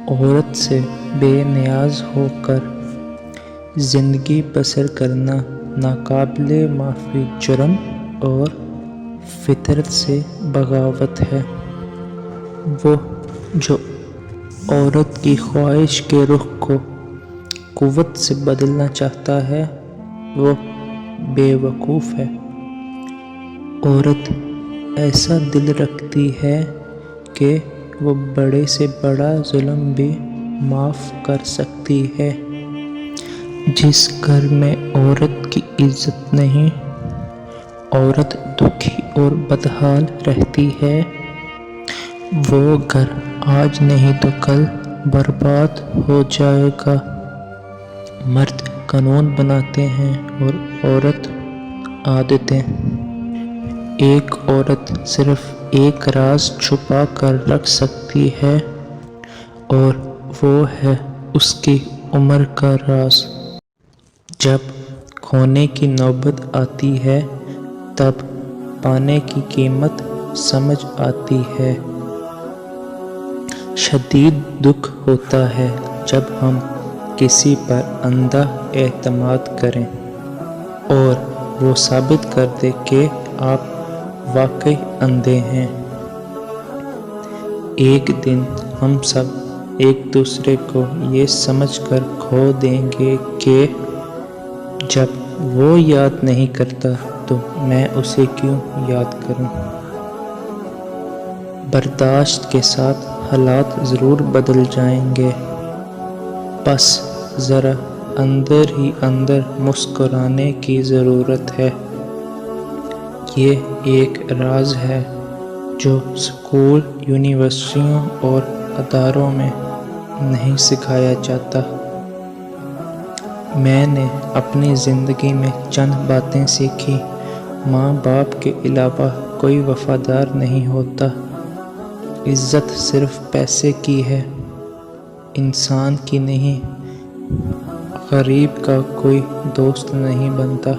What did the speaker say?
عورت سے بے نیاز ہو کر زندگی بسر کرنا ناقابل معافی جرم اور فطرت سے بغاوت ہے۔ وہ جو عورت کی خواہش کے رخ کو قوت سے بدلنا چاہتا ہے وہ بے وقوف ہے۔ عورت ایسا دل رکھتی ہے کہ وہ بڑے سے بڑا ظلم بھی معاف کر سکتی ہے۔ جس گھر میں عورت کی عزت نہیں، عورت دکھی اور بدحال رہتی ہے، وہ گھر آج نہیں تو کل برباد ہو جائے گا۔ مرد قانون بناتے ہیں اور عورت عادتیں۔ ایک عورت صرف ایک راز چھپا کر رکھ سکتی ہے اور وہ ہے اس کی عمر کا راز۔ جب کھونے کی نوبت آتی ہے تب پانے کی قیمت سمجھ آتی ہے۔ شدید دکھ ہوتا ہے جب ہم کسی پر اندھا اعتماد کریں اور وہ ثابت کر دے کہ آپ واقعی اندھے ہیں۔ ایک دن ہم سب ایک دوسرے کو یہ سمجھ کر کھو دیں گے کہ جب وہ یاد نہیں کرتا تو میں اسے کیوں یاد کروں۔ برداشت کے ساتھ حالات ضرور بدل جائیں گے، بس ذرا اندر ہی اندر مسکرانے کی ضرورت ہے۔ یہ ایک راز ہے جو اسکول، یونیورسٹیوں اور اداروں میں نہیں سکھایا جاتا۔ میں نے اپنی زندگی میں چند باتیں سیکھی۔ ماں باپ کے علاوہ کوئی وفادار نہیں ہوتا۔ عزت صرف پیسے کی ہے، انسان کی نہیں۔ غریب کا کوئی دوست نہیں بنتا۔